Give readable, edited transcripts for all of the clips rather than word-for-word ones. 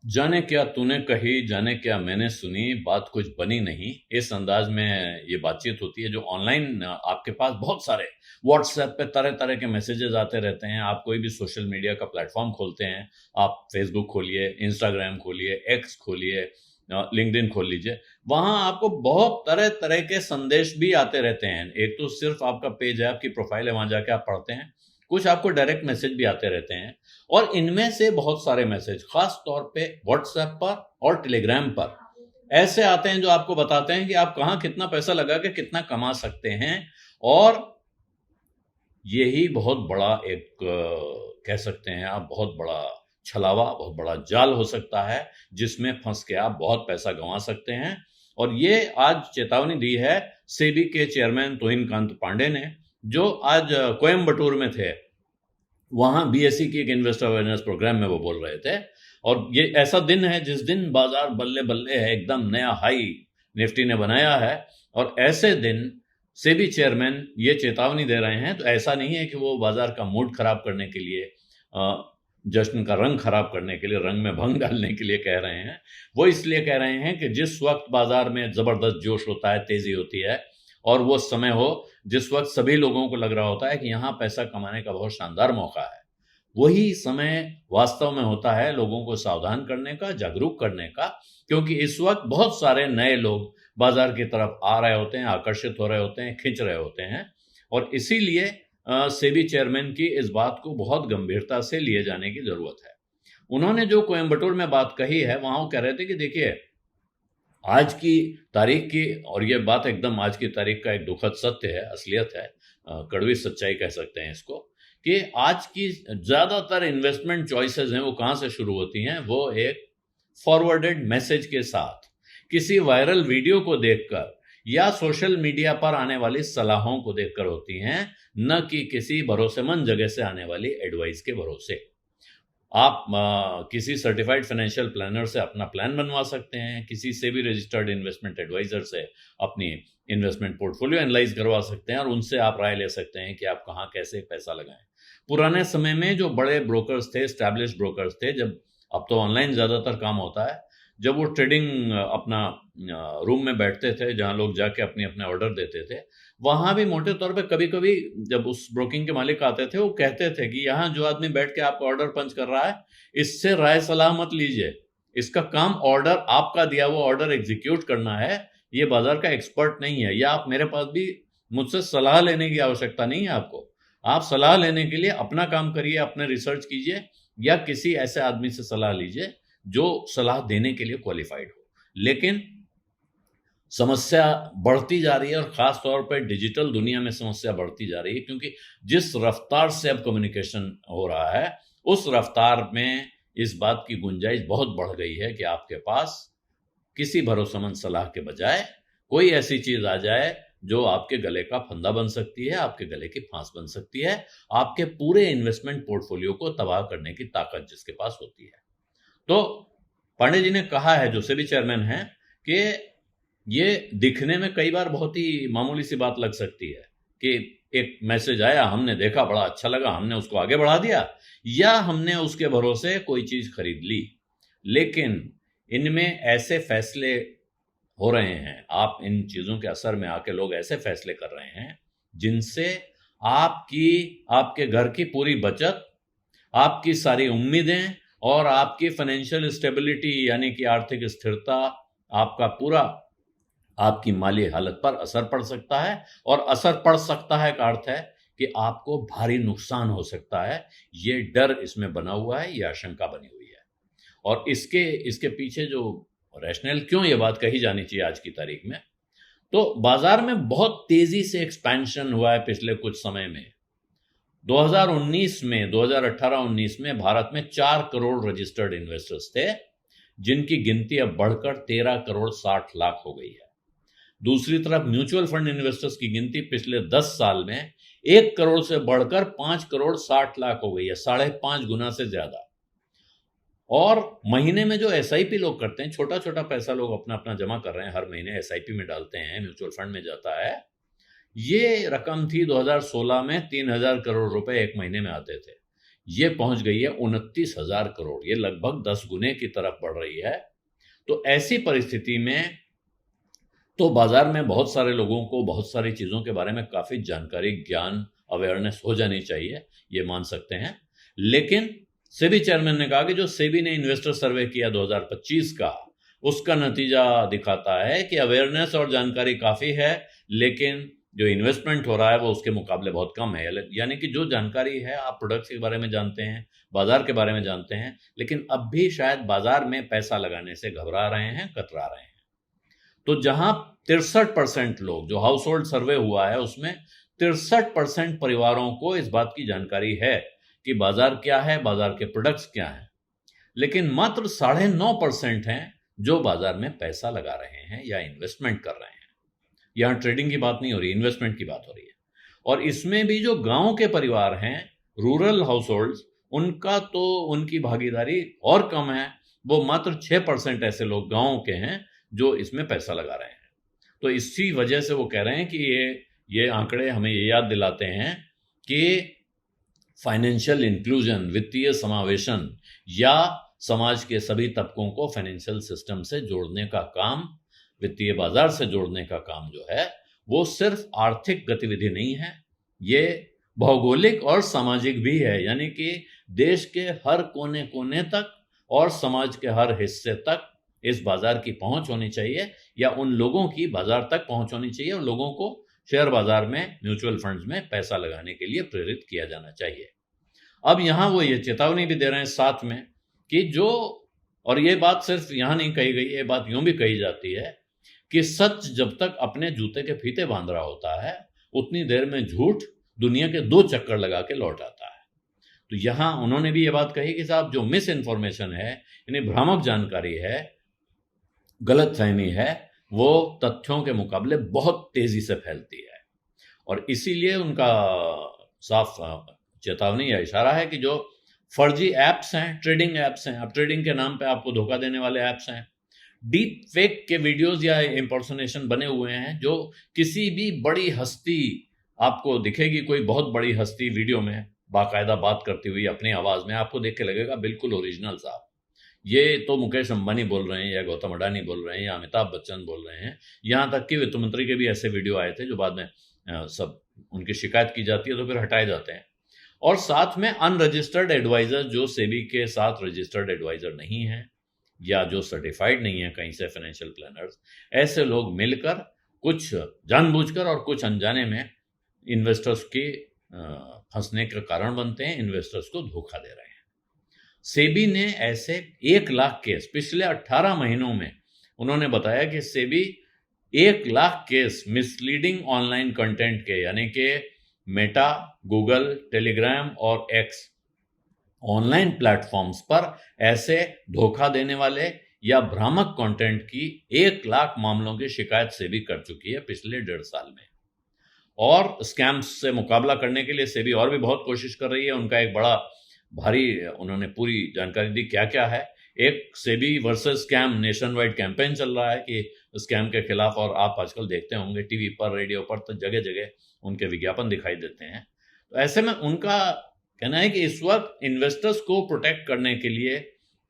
जाने क्या तूने कही, जाने क्या मैंने सुनी, बात कुछ बनी नहीं। इस अंदाज में ये बातचीत होती है जो ऑनलाइन आपके पास बहुत सारे व्हाट्सएप पे तरह तरह के मैसेजेस आते रहते हैं। आप कोई भी सोशल मीडिया का प्लेटफॉर्म खोलते हैं, आप फेसबुक खोलिए, इंस्टाग्राम खोलिए, एक्स खोलिए, लिंक्डइन खोल लीजिए, वहां आपको बहुत तरह तरह के संदेश भी आते रहते हैं। एक तो सिर्फ आपका पेज है, आपकी प्रोफाइल है, वहां जाके आप पढ़ते हैं। कुछ आपको डायरेक्ट मैसेज भी आते रहते हैं, और इनमें से बहुत सारे मैसेज खास तौर पे व्हाट्सएप पर और टेलीग्राम पर ऐसे आते हैं जो आपको बताते हैं कि आप कहां कितना पैसा लगा के कितना कमा सकते हैं। और यही बहुत बड़ा एक कह सकते हैं आप, बहुत बड़ा छलावा, बहुत बड़ा जाल हो सकता है, जिसमें फंस के आप बहुत पैसा गंवा सकते हैं। और ये आज चेतावनी दी है सेबी के चेयरमैन तोहिन कांत पांडे ने, जो आज कोयम्बटूर में थे। वहां बीएसई की एक इन्वेस्टर अवेयरनेस प्रोग्राम में वो बोल रहे थे। और ये ऐसा दिन है जिस दिन बाजार बल्ले बल्ले है, एकदम नया हाई निफ्टी ने बनाया है। और ऐसे दिन सेबी चेयरमैन ये चेतावनी दे रहे हैं, तो ऐसा नहीं है कि वो बाजार का मूड खराब करने के लिए, जश्न का रंग खराब करने के लिए, रंग में भंग डालने के लिए कह रहे हैं। वो इसलिए कह रहे हैं कि जिस वक्त बाजार में जबरदस्त जोश होता है, तेजी होती है, और वो समय हो जिस वक्त सभी लोगों को लग रहा होता है कि यहां पैसा कमाने का बहुत शानदार मौका है, वही समय वास्तव में होता है लोगों को सावधान करने का, जागरूक करने का। क्योंकि इस वक्त बहुत सारे नए लोग बाजार की तरफ आ रहे होते हैं, आकर्षित हो रहे होते हैं, खिंच रहे होते हैं। और इसीलिए सेबी चेयरमैन की इस बात को बहुत गंभीरता से लिए जाने की जरूरत है। उन्होंने जो कोयम्बटूर में बात कही है, वहां वो कह रहे थे कि देखिए, आज की तारीख की, और ये बात एकदम आज की तारीख का एक दुखद सत्य है, असलियत है, कड़वी सच्चाई कह सकते हैं इसको, कि आज की ज्यादातर इन्वेस्टमेंट चॉइसेस हैं वो कहां से शुरू होती हैं? वो एक फॉरवर्डेड मैसेज के साथ, किसी वायरल वीडियो को देखकर, या सोशल मीडिया पर आने वाली सलाहों को देखकर होती हैं, न कि किसी भरोसेमंद जगह से आने वाली एडवाइस के भरोसे। आप किसी सर्टिफाइड फाइनेंशियल प्लानर से अपना प्लान बनवा सकते हैं, किसी से भी रजिस्टर्ड इन्वेस्टमेंट एडवाइजर से अपनी इन्वेस्टमेंट पोर्टफोलियो एनालाइज करवा सकते हैं, और उनसे आप राय ले सकते हैं कि आप कहाँ कैसे पैसा लगाएं। पुराने समय में जो बड़े ब्रोकर्स थे, स्टैब्लिश ब्रोकर्स थे, जब, अब तो ऑनलाइन ज़्यादातर काम होता है, जब वो ट्रेडिंग अपना रूम में बैठते थे जहाँ लोग जाके अपने अपने ऑर्डर देते थे, वहां भी मोटे तौर पे कभी कभी जब उस ब्रोकिंग के मालिक आते थे, वो कहते थे कि यहाँ जो आदमी बैठ के आपका ऑर्डर पंच कर रहा है, इससे राय सलाह मत लीजिए। इसका काम ऑर्डर, आपका दिया हुआ ऑर्डर एग्जीक्यूट करना है। ये बाजार का एक्सपर्ट नहीं है, या आप मेरे पास भी मुझसे सलाह लेने की आवश्यकता नहीं है आपको। आप सलाह लेने के लिए अपना काम करिए, अपने रिसर्च कीजिए, या किसी ऐसे आदमी से सलाह लीजिए जो सलाह देने के लिए क्वालिफाइड हो। लेकिन समस्या बढ़ती जा रही है, और खास तौर पर डिजिटल दुनिया में समस्या बढ़ती जा रही है, क्योंकि जिस रफ्तार से अब कम्युनिकेशन हो रहा है, उस रफ्तार में इस बात की गुंजाइश बहुत बढ़ गई है कि आपके पास किसी भरोसेमंद सलाह के बजाय कोई ऐसी चीज आ जाए जो आपके गले का फंदा बन सकती है, आपके गले की फांस बन सकती है, आपके पूरे इन्वेस्टमेंट पोर्टफोलियो को तबाह करने की ताकत जिसके पास होती है। तो पांडे जी ने कहा है, जो सेबी चेयरमैन है, कि ये दिखने में कई बार बहुत ही मामूली सी बात लग सकती है कि एक मैसेज आया, हमने देखा, बड़ा अच्छा लगा, हमने उसको आगे बढ़ा दिया, या हमने उसके भरोसे कोई चीज खरीद ली। लेकिन इनमें ऐसे फैसले हो रहे हैं, आप इन चीजों के असर में आके लोग ऐसे फैसले कर रहे हैं जिनसे आपकी, आपके घर की पूरी बचत, आपकी सारी उम्मीदें, और आपकी फाइनेंशियल स्टेबिलिटी यानी कि आर्थिक स्थिरता, आपका पूरा, आपकी माली हालत पर असर पड़ सकता है। और असर पड़ सकता है का अर्थ है कि आपको भारी नुकसान हो सकता है। ये डर इसमें बना हुआ है, ये आशंका बनी हुई है। और इसके इसके पीछे जो रैशनल, क्यों ये बात कही जानी चाहिए आज की तारीख में, तो बाजार में बहुत तेजी से एक्सपेंशन हुआ है पिछले कुछ समय में। 2019 में, 2018-19 में भारत में 4 करोड़ रजिस्टर्ड इन्वेस्टर्स थे, जिनकी गिनती अब बढ़कर 13 करोड़ 60 लाख हो गई है। दूसरी तरफ म्यूचुअल फंड इन्वेस्टर्स की गिनती पिछले 10 साल में 1 करोड़ से बढ़कर 5 करोड़ 60 लाख हो गई है, 5.5 गुना से ज्यादा। और महीने में जो एसआईपी लोग करते हैं, छोटा छोटा पैसा लोग अपना अपना जमा कर रहे हैं, हर महीने एसआईपी में डालते हैं, म्यूचुअल फंड में जाता है, ये रकम थी 2016 में 3,000 करोड़ रुपए एक महीने में आते थे। ये पहुंच गई है 29,000 करोड़। ये लगभग 10 गुने की तरफ बढ़ रही है। तो ऐसी परिस्थिति में तो बाजार में बहुत सारे लोगों को बहुत सारी चीजों के बारे में काफी जानकारी, ज्ञान, अवेयरनेस हो जानी चाहिए, ये मान सकते हैं। लेकिन सेबी चेयरमैन ने कहा कि जो सेबी ने इन्वेस्टर सर्वे किया 2025 का, उसका नतीजा दिखाता है कि अवेयरनेस और जानकारी काफी है, लेकिन जो इन्वेस्टमेंट हो रहा है वो उसके मुकाबले बहुत कम है। यानी कि जो जानकारी है, आप प्रोडक्ट्स के बारे में जानते हैं, बाजार के बारे में जानते हैं, लेकिन अब भी शायद बाजार में पैसा लगाने से घबरा रहे हैं, कतरा रहे हैं। तो जहां 63% लोग, जो हाउस होल्ड सर्वे हुआ है उसमें 63% परिवारों को इस बात की जानकारी है कि बाजार क्या है, बाजार के प्रोडक्ट्स क्या हैं, लेकिन मात्र 9.5% हैं जो बाजार में पैसा लगा रहे हैं या इन्वेस्टमेंट कर रहे हैं। यहां ट्रेडिंग की बात नहीं हो रही, इन्वेस्टमेंट की बात हो रही है। और इसमें भी जो गांव के परिवार हैं, रूरल हाउस होल्ड, उनका तो उनकी भागीदारी और कम है। वो मात्र 6% ऐसे लोग गांव के हैं जो इसमें पैसा लगा रहे हैं। तो इसी वजह से वो कह रहे हैं कि ये आंकड़े हमें ये याद दिलाते हैं कि फाइनेंशियल इंक्लूजन, वित्तीय समावेशन, या समाज के सभी तबकों को फाइनेंशियल सिस्टम से जोड़ने का काम, वित्तीय बाजार से जोड़ने का काम जो है, वो सिर्फ आर्थिक गतिविधि नहीं है, ये भौगोलिक और सामाजिक भी है। यानी कि देश के हर कोने कोने तक और समाज के हर हिस्से तक इस बाजार की पहुंच होनी चाहिए, या उन लोगों की बाजार तक पहुंच होनी चाहिए, और लोगों को शेयर बाजार में, म्यूचुअल फंड्स में पैसा लगाने के लिए प्रेरित किया जाना चाहिए। अब यहां वो ये चेतावनी भी दे रहे हैं साथ में कि जो, और ये बात सिर्फ यहां नहीं कही गई, ये बात यूं भी कही जाती है कि सच जब तक अपने जूते के फीते बांध रहा होता है, उतनी देर में झूठ दुनिया के 2 चक्कर लगा के लौट आता है। तो यहां उन्होंने भी ये बात कही कि साहब, जो मिस इन्फॉर्मेशन है, यानी भ्रामक जानकारी है, गलतफहमी है, वो तथ्यों के मुकाबले बहुत तेजी से फैलती है। और इसीलिए उनका साफ चेतावनी या इशारा है कि जो फर्जी एप्स हैं, ट्रेडिंग एप्स हैं, अब ट्रेडिंग के नाम पे आपको धोखा देने वाले एप्स हैं, डीप फेक के वीडियोस या इंपर्सोनेशन बने हुए हैं, जो किसी भी बड़ी हस्ती, आपको दिखेगी कोई बहुत बड़ी हस्ती वीडियो में बाकायदा बात करती हुई अपनी आवाज में, आपको देख के लगेगा बिल्कुल ओरिजिनल साहब, ये तो मुकेश अंबानी बोल रहे हैं, या गौतम अडानी बोल रहे हैं, या अमिताभ बच्चन बोल रहे हैं। यहां तक कि वित्त मंत्री के भी ऐसे वीडियो आए थे जो बाद में सब उनकी शिकायत की जाती है तो फिर हटाए जाते हैं। और साथ में अनरजिस्टर्ड एडवाइजर, जो सेबी के साथ रजिस्टर्ड एडवाइजर नहीं है, या जो सर्टिफाइड नहीं है कहीं से, फाइनेंशियल प्लानर्स, ऐसे लोग मिलकर कुछ जानबूझकर और कुछ अनजाने में इन्वेस्टर्स के फंसने का कारण बनते हैं, इन्वेस्टर्स को धोखा दे रहे हैं। सेबी ने ऐसे 1 लाख केस पिछले 18 महीनों में, उन्होंने बताया कि SEBI 1 lakh case misleading online content के, यानी कि मेटा, गूगल, टेलीग्राम और एक्स ऑनलाइन प्लेटफॉर्म्स पर ऐसे धोखा देने वाले या भ्रामक कंटेंट की 1 लाख मामलों की शिकायत सेबी कर चुकी है पिछले 1.5 साल में। और स्कैम्स से मुकाबला करने के लिए सेबी और भी बहुत कोशिश कर रही है। उनका एक बड़ा भारी, उन्होंने पूरी जानकारी दी क्या क्या है। एक SEBI versus scam nation wide campaign चल रहा है कि स्कैम के खिलाफ, और आप आजकल देखते होंगे टीवी पर, रेडियो पर, तो जगह जगह उनके विज्ञापन दिखाई देते हैं। तो ऐसे में उनका कहना है कि इस वक्त इन्वेस्टर्स को प्रोटेक्ट करने के लिए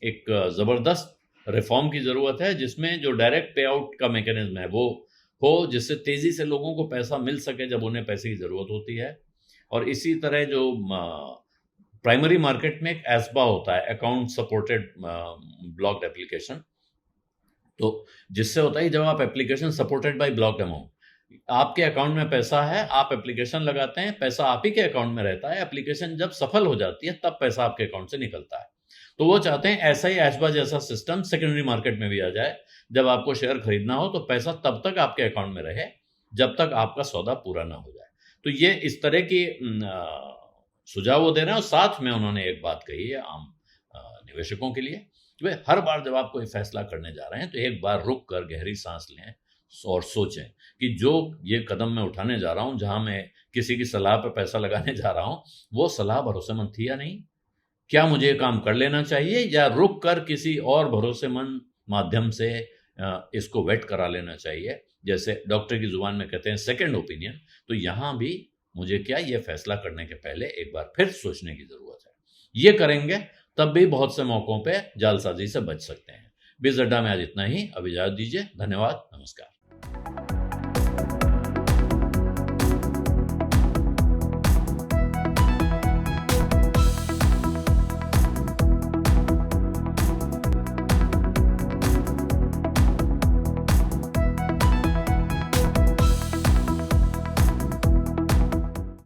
एक जबरदस्त रिफॉर्म की जरूरत है, जिसमें जो डायरेक्ट पे आउट का मैकेनिज्म है वो हो, जिससे तेजी से लोगों को पैसा मिल सके जब उन्हें पैसे की जरूरत होती है। और इसी तरह जो प्राइमरी मार्केट में एक एस्बा होता है, अकाउंट सपोर्टेड ब्लॉक्ड एप्लीकेशन, तो जिससे होता है जब आप application supported by blocked amount, आपके अकाउंट में पैसा है, आप एप्लीकेशन लगाते हैं, पैसा आप ही के अकाउंट में रहता है, एप्लीकेशन जब सफल हो जाती है तब पैसा आपके अकाउंट से निकलता है। तो वो चाहते हैं ऐसा ही एस्बा जैसा सिस्टम सेकेंडरी मार्केट में भी आ जाए। जब आपको शेयर खरीदना हो तो पैसा तब तक आपके अकाउंट में रहे जब तक आपका सौदा पूरा ना हो जाए। तो ये इस तरह की सुझाव वो दे रहे हैं। और साथ में उन्होंने एक बात कही है आम निवेशकों के लिए कि भाई, हर बार जब आप कोई फैसला करने जा रहे हैं तो एक बार रुक कर गहरी सांस लें और सोचें कि जो ये कदम मैं उठाने जा रहा हूं, जहां मैं किसी की सलाह पर पैसा लगाने जा रहा हूं, वो सलाह भरोसेमंद थी या नहीं, क्या मुझे ये काम कर लेना चाहिए, या रुक कर किसी और भरोसेमंद माध्यम से इसको वेट करा लेना चाहिए, जैसे डॉक्टर की जुबान में कहते हैं सेकंड ओपिनियन। तो यहां भी मुझे क्या, ये फैसला करने के पहले एक बार फिर सोचने की जरूरत है। ये करेंगे तब भी बहुत से मौकों पे जालसाजी से बच सकते हैं। बीज अड्डा में आज इतना ही। अब इजाजत दीजिए। धन्यवाद। नमस्कार।